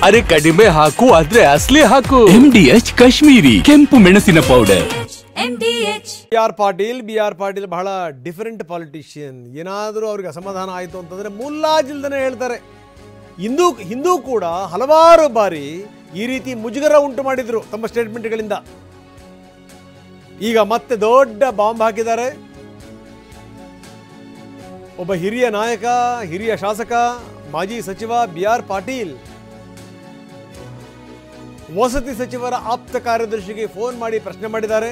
ಅರೆ ಕಡಿಮೆ ಹಾಕು ಆದ್ರೆ ಅಸಲಿ ಹಾಕು MDH ಕಾಶ್ಮೀರಿ ಕೆಂಪು ಮೆಣಸಿನ ಪೌಡರ್. ಬಿ ಆರ್ ಪಾಟೀಲ್ ಬಹಳ ಡಿಫರೆಂಟ್ ಪಾಲಿಟಿಷಿಯನ್. ಏನಾದರೂ ಅವ್ರಿಗೆ ಅಸಮಾಧಾನ ಆಯಿತು ಅಂತಂದರೆ ಮುಲ್ಲಾಜಿಲ್ದನೆ ಹೇಳ್ತಾರೆ. ಹಿಂದೂ ಕೂಡ ಹಲವಾರು ಬಾರಿ ಈ ರೀತಿ ಮುಜುಗರ ಉಂಟು ಮಾಡಿದ್ರು ತಮ್ಮ ಸ್ಟೇಟ್ಮೆಂಟ್ಗಳಿಂದ. ಈಗ ಮತ್ತೆ ದೊಡ್ಡ ಬಾಂಬ್ ಹಾಕಿದ್ದಾರೆ. ಒಬ್ಬ ಹಿರಿಯ ನಾಯಕ, ಹಿರಿಯ ಶಾಸಕ, ಮಾಜಿ ಸಚಿವ ಬಿ ಆರ್ ಪಾಟೀಲ್ ವಸತಿ ಸಚಿವರ ಆಪ್ತ ಕಾರ್ಯದರ್ಶಿಗೆ ಫೋನ್ ಮಾಡಿ ಪ್ರಶ್ನೆ ಮಾಡಿದ್ದಾರೆ.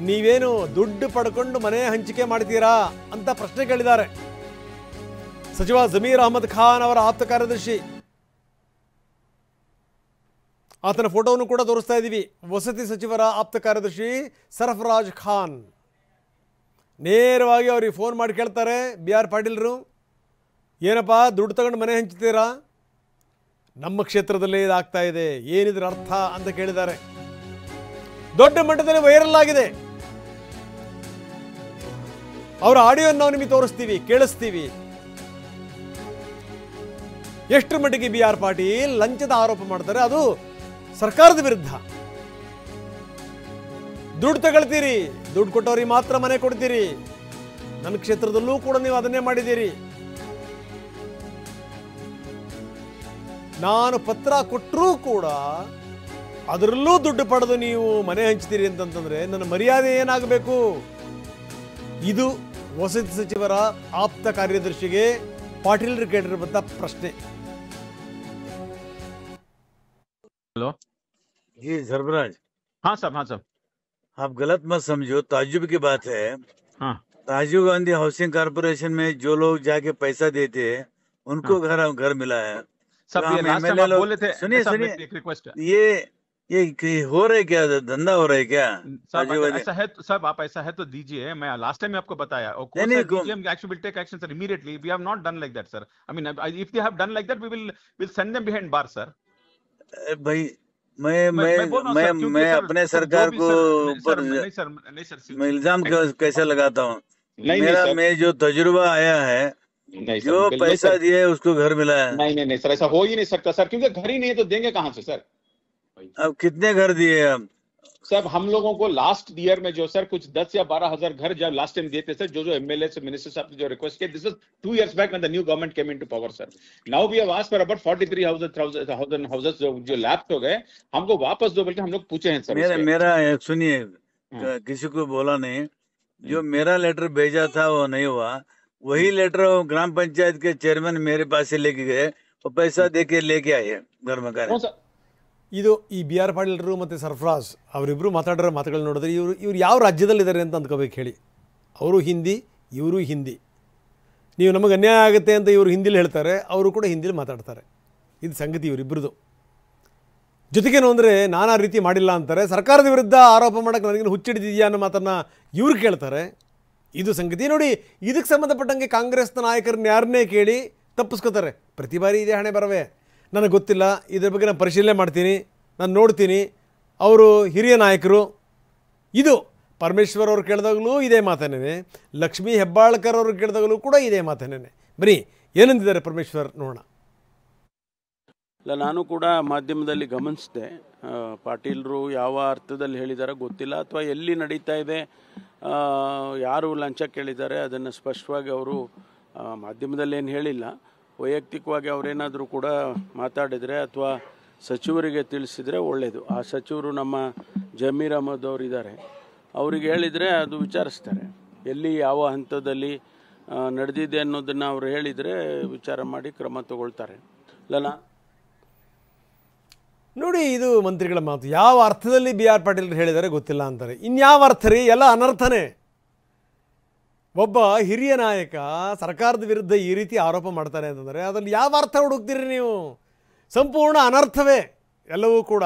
ನೀವೇನು ದುಡ್ಡು ಪಡ್ಕೊಂಡು ಮನೆ ಹಂಚಿಕೆ ಮಾಡ್ತೀರಾ ಅಂತ ಪ್ರಶ್ನೆ ಕೇಳಿದ್ದಾರೆ. ಸಚಿವ ಜಮೀರ್ ಅಹಮದ್ ಖಾನ್ ಅವರ ಆಪ್ತ ಕಾರ್ಯದರ್ಶಿ, ಆತನ ಫೋಟೋವನ್ನು ಕೂಡ ತೋರಿಸ್ತಾ ಇದ್ದೀವಿ. ವಸತಿ ಸಚಿವರ ಆಪ್ತ ಕಾರ್ಯದರ್ಶಿ ಸರ್ಫರಾಜ್ ಖಾನ್ ನೇರವಾಗಿ ಅವ್ರಿಗೆ ಫೋನ್ ಮಾಡಿ ಕೇಳ್ತಾರೆ, ಬಿ ಆರ್ ಪಾಟೀಲ್ರು ಏನಪ್ಪ ದುಡ್ಡು ತಗೊಂಡು ಮನೆ ಹಂಚ್ತೀರಾ? ನಮ್ಮ ಕ್ಷೇತ್ರದಲ್ಲೇ ಇದಾಗ್ತಾ ಇದೆ, ಏನಿದ್ರ ಅರ್ಥ ಅಂತ ಕೇಳಿದ್ದಾರೆ. ದೊಡ್ಡ ಮಟ್ಟದಲ್ಲಿ ವೈರಲ್ ಆಗಿದೆ. ಅವರ ಆಡಿಯೋವನ್ನು ನಾವು ನಿಮಗೆ ತೋರಿಸ್ತೀವಿ, ಕೇಳಿಸ್ತೀವಿ. ಎಷ್ಟು ಮಟ್ಟಿಗೆ ಬಿ ಆರ್ ಪಾಟೀಲ್ ಲಂಚದ ಆರೋಪ ಮಾಡ್ತಾರೆ, ಅದು ಸರ್ಕಾರದ ವಿರುದ್ಧ. ದುಡ್ಡು ತಗೊಳ್ತೀರಿ, ದುಡ್ಡು ಕೊಟ್ಟವ್ರಿಗೆ ಮಾತ್ರ ಮನೆ ಕೊಡ್ತೀರಿ. ನನ್ನ ಕ್ಷೇತ್ರದಲ್ಲೂ ಕೂಡ ನೀವು ಅದನ್ನೇ ಮಾಡಿದ್ದೀರಿ. ನಾನು ಪತ್ರ ಕೊಟ್ಟರೂ ಕೂಡ ಅದರಲ್ಲೂ ದುಡ್ಡು ಪಡೆದು ನೀವು ಮನೆ ಹಂಚ್ತೀರಿ ಅಂತಂತಂದ್ರೆ ನನ್ನ ಮರ್ಯಾದೆ ಏನಾಗಬೇಕು? ಇದು ವಸತಿ ಸಚಿವರ ಆಪ್ತ ಕಾರ್ಯದರ್ಶಿಗೆ ಪಾಟೀಲ್ ಕೇಳಿರುವಂತ ಪ್ರಶ್ನೆ. हेलो जी सरफराज। हाँ साहब आप गलत मत समझो, ताज्जुब की बात है। हाँ राजीव गांधी हाउसिंग कारपोरेशन में जो लोग जाके पैसा देते हैं उनको घर मिला है। सब तो ये हम लास्ट टाइम MLA आप लोग बोले थे। सुनिए साहब, सुनिए एक रिक्वेस्ट है ये हो रहा है क्या, धंधा हो रहा है क्या? साहब, राजीव गांधी ऐसा है तो साहब आप ऐसा है तो दीजिए। मैं लास्ट टाइम आपको बताया और नहीं, नहीं, दीजिए, हम action will take action sir immediately. We have not done like that sir. I mean if they have done like that we will send them behind bar sir. भाई मैं बोल रहा हूं सर, क्योंकि मैं सर, अपने सर, सरकार जो भी को सर, ऊपर नहीं सर मैं इल्जाम कैसे लगाता हूँ? नहीं मेरा सर, में जो तजुर्बा आया है, नहीं जो सर, पैसा दिए उसको घर मिला है। नहीं सर, ऐसा हो ही नहीं सकता सर, क्योंकि घर ही नहीं है तो देंगे कहाँ से सर? अब कितने घर दिए अब? सर हम लोगों को लास्ट ईयर में जो सर कुछ 10 या 12,000 घर जब लास्ट टाइम दिए थे सर, जो एमएलए से मिनिस्टर साहब ने जो रिक्वेस्ट किया, this was 2 years back when the new government came into power sir. Now we have asked for about 43,000 houses जो लैप्स हो गए, हमको वापस दो बल्कि हम लोग पूछे हैं सर. मेरा सुनिए, किसी को बोला नहीं, जो मेरा लेटर भेजा था वो नहीं हुआ. वही लेटर ग्राम पंचायत के चेयरमैन मेरे पास से लेके गए और पैसा दे के लेके आए घर मकान. ಇದು ಈ ಬಿ ಆರ್ ಪಾಟೀಲ್ರು ಮತ್ತು ಸರ್ಫರಾಜ್ ಅವರಿಬ್ಬರು ಮಾತಾಡಿರೋ ಮಾತುಗಳು ನೋಡಿದ್ರೆ ಇವ್ರು ಯಾವ ರಾಜ್ಯದಲ್ಲಿದ್ದಾರೆ ಅಂತ ಅಂದ್ಕೋಬೇಕು ಹೇಳಿ. ಅವರು ಹಿಂದಿ, ಇವರು ಹಿಂದಿ. ನೀವು ನಮಗೆ ಅನ್ಯಾಯ ಆಗುತ್ತೆ ಅಂತ ಇವರು ಹಿಂದಿಲಿ ಹೇಳ್ತಾರೆ, ಅವರು ಕೂಡ ಹಿಂದಿಲಿ ಮಾತಾಡ್ತಾರೆ. ಇದು ಸಂಗತಿ ಇವರಿಬ್ಬರದು. ಜೊತೆಗೇನು ಅಂದರೆ ನಾನಾ ರೀತಿ ಮಾಡಿಲ್ಲ ಅಂತಾರೆ. ಸರ್ಕಾರದ ವಿರುದ್ಧ ಆರೋಪ ಮಾಡೋಕ್ಕೆ ನನಗೇನು ಹುಚ್ಚಿಡಿದೆಯಾ ಅನ್ನೋ ಮಾತನ್ನು ಇವ್ರು ಕೇಳ್ತಾರೆ. ಇದು ಸಂಗತಿ. ನೋಡಿ, ಇದಕ್ಕೆ ಸಂಬಂಧಪಟ್ಟಂಗೆ ಕಾಂಗ್ರೆಸ್ನ ನಾಯಕರನ್ನ ಯಾರನ್ನೇ ಕೇಳಿ ತಪ್ಪಿಸ್ಕೋತಾರೆ. ಪ್ರತಿ ಬಾರಿ ಇದೇ ಹಣೆ ಬರವೇ. ನನಗೆ ಗೊತ್ತಿಲ್ಲ, ಇದ್ರ ಬಗ್ಗೆ ನಾನು ಪರಿಶೀಲನೆ ಮಾಡ್ತೀನಿ, ನಾನು ನೋಡ್ತೀನಿ, ಅವರು ಹಿರಿಯ ನಾಯಕರು. ಇದು ಪರಮೇಶ್ವರ್ ಅವರು ಕೇಳಿದಾಗಲೂ ಇದೇ ಮಾತೇನೆ, ಲಕ್ಷ್ಮೀ ಹೆಬ್ಬಾಳ್ಕರ್ ಅವರು ಕೇಳಿದಾಗಲೂ ಕೂಡ ಇದೇ ಮಾತೇನೆ. ಬನ್ನಿ ಏನಂದಿದ್ದಾರೆ ಪರಮೇಶ್ವರ್ ನೋಡೋಣ. ಇಲ್ಲ, ನಾನು ಕೂಡ ಮಾಧ್ಯಮದಲ್ಲಿ ಗಮನಿಸಿದೆ. ಪಾಟೀಲರು ಯಾವ ಅರ್ಥದಲ್ಲಿ ಹೇಳಿದಾರೋ ಗೊತ್ತಿಲ್ಲ, ಅಥವಾ ಎಲ್ಲಿ ನಡೀತಾ ಇದೆ, ಯಾರು ಲಂಚ ಕೇಳಿದ್ದಾರೆ ಅದನ್ನು ಸ್ಪಷ್ಟವಾಗಿ ಅವರು ಮಾಧ್ಯಮದಲ್ಲಿ ಏನು ಹೇಳಿಲ್ಲ. ವೈಯಕ್ತಿಕವಾಗಿ ಅವರೇನಾದರೂ ಕೂಡ ಮಾತಾಡಿದರೆ ಅಥವಾ ಸಚಿವರಿಗೆ ತಿಳಿಸಿದರೆ ಒಳ್ಳೆಯದು. ಆ ಸಚಿವರು ನಮ್ಮ ಜಮೀರ್ ಅಹಮದ್ ಅವರು ಇದ್ದಾರೆ, ಅವರಿಗೆ ಹೇಳಿದರೆ ಅದು ವಿಚಾರಿಸ್ತಾರೆ. ಎಲ್ಲಿ ಯಾವ ಹಂತದಲ್ಲಿ ನಡೆದಿದೆ ಅನ್ನೋದನ್ನು ಅವರು ಹೇಳಿದರೆ ವಿಚಾರ ಮಾಡಿ ಕ್ರಮ ತಗೊಳ್ತಾರೆ. ಇಲ್ಲ ನೋಡಿ, ಇದು ಮಂತ್ರಿಗಳ ಮಾತು. ಯಾವ ಅರ್ಥದಲ್ಲಿ ಬಿ ಆರ್ ಪಾಟೀಲ್ ಹೇಳಿದರೆ ಗೊತ್ತಿಲ್ಲ ಅಂತಾರೆ. ಇನ್ಯಾವ ಅರ್ಥ ರೀ? ಎಲ್ಲ ಅನರ್ಥನೇ. ಒಬ್ಬ ಹಿರಿಯ ನಾಯಕ ಸರ್ಕಾರದ ವಿರುದ್ಧ ಈ ರೀತಿ ಆರೋಪ ಮಾಡ್ತಾರೆ ಅಂತಂದರೆ ಅದರಲ್ಲಿ ಯಾವ ಅರ್ಥ ಹುಡುಕ್ತೀರಿ ನೀವು? ಸಂಪೂರ್ಣ ಅನರ್ಥವೇ ಎಲ್ಲವೂ ಕೂಡ.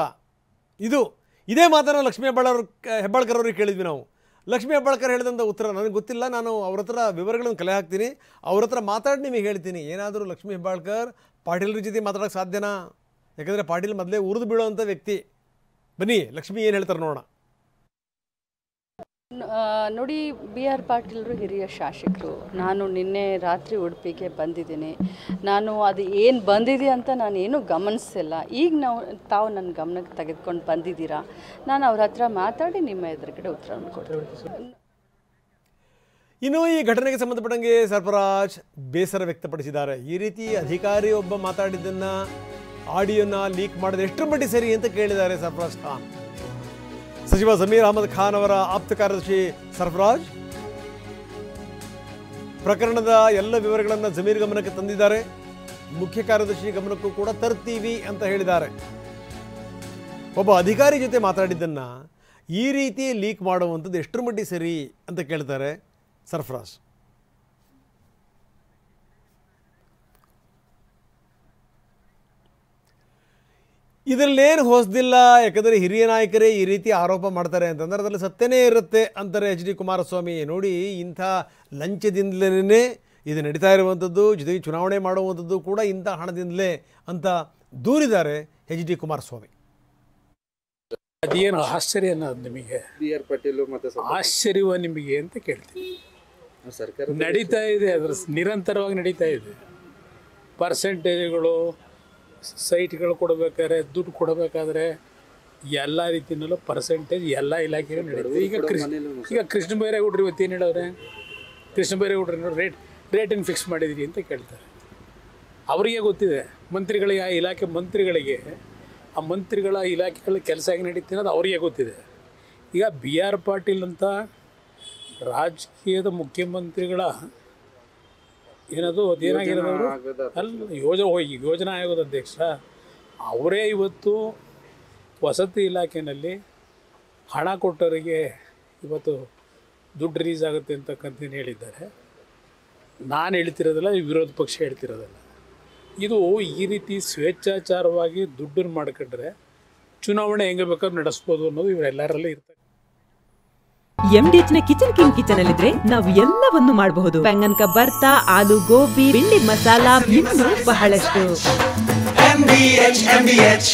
ಇದೇ ಮಾತನ್ನು ಲಕ್ಷ್ಮೀ ಹೆಬ್ಬಾಳ್ಕರ್ ಅವ್ರಿಗೆ ಕೇಳಿದ್ವಿ ನಾವು. ಲಕ್ಷ್ಮೀ ಹೆಬ್ಬಾಳ್ಕರ್ ಹೇಳಿದಂಥ ಉತ್ತರ ನನಗೆ ಗೊತ್ತಿಲ್ಲ, ನಾನು ಅವ್ರ ಹತ್ರ ವಿವರಗಳನ್ನು ಕಲೆ ಹಾಕ್ತೀನಿ, ಅವ್ರ ಹತ್ರ ಮಾತಾಡಿ ನಿಮಗೆ ಹೇಳ್ತೀನಿ. ಏನಾದರೂ ಲಕ್ಷ್ಮೀ ಹೆಬ್ಬಾಳ್ಕರ್ ಪಾಟೀಲ್ರ ಜೊತೆ ಮಾತಾಡೋಕ್ಕೆ ಸಾಧ್ಯನಾ? ಯಾಕಂದರೆ ಪಾಟೀಲ್ ಮೊದಲೇ ಉರಿದು ಬೀಳೋವಂಥ ವ್ಯಕ್ತಿ. ಬನ್ನಿ ಲಕ್ಷ್ಮೀ ಏನು ಹೇಳ್ತಾರೆ ನೋಡೋಣ. ನೋಡಿ, ಬಿ ಆರ್ ಪಾಟೀಲರು ಹಿರಿಯ ಶಾಸಕರು. ನಾನು ನಿನ್ನೆ ರಾತ್ರಿ ಉಡುಪಿಗೆ ಬಂದಿದ್ದೀನಿ. ನಾನು ಅದು ಏನು ಬಂದಿದೆ ಅಂತ ನಾನೇನು ಗಮನಿಸಿಲ್ಲ. ಈಗ ತಾವು ನನ್ನ ಗಮನಕ್ಕೆ ತೆಗೆದುಕೊಂಡು ಬಂದಿದ್ದೀರಾ. ನಾನು ಅವ್ರ ಹತ್ರ ಮಾತಾಡಿ ನಿಮ್ಮ ಎದುರುಗಡೆ ಉತ್ತರವನ್ನು ಕೊಡ್ತೀನಿ. ಇನ್ನು ಈ ಘಟನೆಗೆ ಸಂಬಂಧಪಟ್ಟಂಗೆ ಸರ್ಫರಾಜ್ ಬೇಸರ ವ್ಯಕ್ತಪಡಿಸಿದ್ದಾರೆ. ಈ ರೀತಿ ಅಧಿಕಾರಿ ಒಬ್ಬ ಮಾತಾಡಿದ್ದನ್ನು ಆಡಿಯೋನ ಲೀಕ್ ಮಾಡೋದು ಎಷ್ಟರ ಮಟ್ಟಿಗೆ ಸರಿ ಅಂತ ಕೇಳಿದ್ದಾರೆ ಸರ್ಫರಾಜ್ ಖಾನ್. ಸಚಿವ ಜಮೀರ್ ಅಹಮದ್ ಖಾನ್ ಅವರ ಆಪ್ತ ಕಾರ್ಯದರ್ಶಿ ಸರ್ಫರಾಜ್ ಪ್ರಕರಣದ ಎಲ್ಲ ವಿವರಗಳನ್ನು ಜಮೀರ್ ಗಮನಕ್ಕೆ ತಂದಿದ್ದಾರೆ. ಮುಖ್ಯ ಕಾರ್ಯದರ್ಶಿ ಗಮನಕ್ಕೂ ಕೂಡ ತರ್ತೀವಿ ಅಂತ ಹೇಳಿದ್ದಾರೆ. ಒಬ್ಬ ಅಧಿಕಾರಿ ಜೊತೆ ಮಾತಾಡಿದ್ದನ್ನು ಈ ರೀತಿ ಲೀಕ್ ಮಾಡುವಂಥದ್ದು ಎಷ್ಟರ ಮಟ್ಟಿಗೆ ಸರಿ ಅಂತ ಕೇಳ್ತಾರೆ ಸರ್ಫರಾಜ್. ಇದರಲ್ಲೇನು ಹೊಸದಿಲ್ಲ, ಯಾಕಂದರೆ ಹಿರಿಯ ನಾಯಕರೇ ಈ ರೀತಿ ಆರೋಪ ಮಾಡ್ತಾರೆ ಅಂತಂದರೆ ಅದರಲ್ಲಿ ಸತ್ಯನೇ ಇರುತ್ತೆ ಅಂತಾರೆ ಎಚ್ ಡಿ ಕುಮಾರಸ್ವಾಮಿ. ನೋಡಿ, ಇಂಥ ಲಂಚದಿಂದಲೇ ಇದು ನಡೀತಾ ಇರುವಂಥದ್ದು, ಜೊತೆಗೆ ಚುನಾವಣೆ ಮಾಡುವಂಥದ್ದು ಕೂಡ ಇಂಥ ಹಣದಿಂದಲೇ ಅಂತ ದೂರಿದ್ದಾರೆ ಎಚ್ ಡಿ ಕುಮಾರಸ್ವಾಮಿ. ಅದೇನು ಆಶ್ಚರ್ಯ ಅನ್ನೋದು ನಿಮಗೆ, ಆಶ್ಚರ್ಯವ ನಿಮಗೆ ಅಂತ ಕೇಳ್ತೀನಿ. ನಡೀತಾ ಇದೆ, ಅದರ ನಿರಂತರವಾಗಿ ನಡೀತಾ ಇದೆ. ಪರ್ಸೆಂಟೇಜ್ಗಳು, ಸೈಟ್ಗಳು ಕೊಡಬೇಕಾದ್ರೆ, ದುಡ್ಡು ಕೊಡಬೇಕಾದ್ರೆ ಎಲ್ಲ ರೀತಿಯಲ್ಲೂ ಪರ್ಸೆಂಟೇಜ್ ಎಲ್ಲ ಇಲಾಖೆಯೂ ನಡೀತದೆ. ಈಗ ಕೃಷ್ಣ ಬೈರೇಗೌಡರು ಇವತ್ತು ಏನು ಹೇಳೋರೆ, ಕೃಷ್ಣ ಬೈರೇಗೌಡರು ರೇಟನ್ನು ಫಿಕ್ಸ್ ಮಾಡಿದಿರಿ ಅಂತ ಕೇಳ್ತಾರೆ. ಅವರಿಗೆ ಗೊತ್ತಿದೆ, ಮಂತ್ರಿಗಳಿಗೆ, ಆ ಇಲಾಖೆ ಮಂತ್ರಿಗಳಿಗೆ, ಆ ಮಂತ್ರಿಗಳ ಇಲಾಖೆಗಳ ಕೆಲಸ ಹೇಗೆ ನಡೀತೀನಿ ಅನ್ನೋದು ಅವರಿಗೆ ಗೊತ್ತಿದೆ. ಈಗ ಬಿ ಆರ್ ಪಾಟೀಲ್ ಅಂತ ರಾಜಕೀಯದ ಮುಖ್ಯಮಂತ್ರಿಗಳ ಏನದು ಅದೇನಾಗಿರೋದವರು ಅಲ್ಲ, ಯೋಜನಾ ಆಯೋಗದ ಅಧ್ಯಕ್ಷ ಅವರೇ ಇವತ್ತು ವಸತಿ ಇಲಾಖೆಯಲ್ಲಿ ಹಣ ಕೊಟ್ಟವರಿಗೆ ಇವತ್ತು ದುಡ್ಡು ರಿಲೀಸ್ ಆಗುತ್ತೆ ಅಂತಕ್ಕಂಥದ್ದು ಹೇಳಿದ್ದಾರೆ. ನಾನು ಹೇಳ್ತಿರೋದಲ್ಲ, ವಿರೋಧ ಪಕ್ಷ ಹೇಳ್ತಿರೋದಲ್ಲ. ಇದು ಈ ರೀತಿ ಸ್ವೇಚ್ಛಾಚಾರವಾಗಿ ದುಡ್ಡನ್ನು ಮಾಡ್ಕೊಂಡ್ರೆ ಚುನಾವಣೆ ಹೆಂಗೆ ಬೇಕಾದ್ರೂ ನಡೆಸ್ಬೋದು ಅನ್ನೋದು ಇವರೆಲ್ಲರಲ್ಲೂ ಇರ್ತದೆ. MDH ನ ಕಿಚನ್ ಅಲ್ಲಿದ್ರೆ ನಾವು ಎಲ್ಲವನ್ನು ಮಾಡಬಹುದು. ಬೆಂಗನ್ ಕಾ ಬರ್ತಾ, ಆಲೂ ಗೋಬಿ, ಭಿಂಡಿ ಮಸಾಲಾ, ಇನ್ನೂ ಬಹಳಷ್ಟು. MDH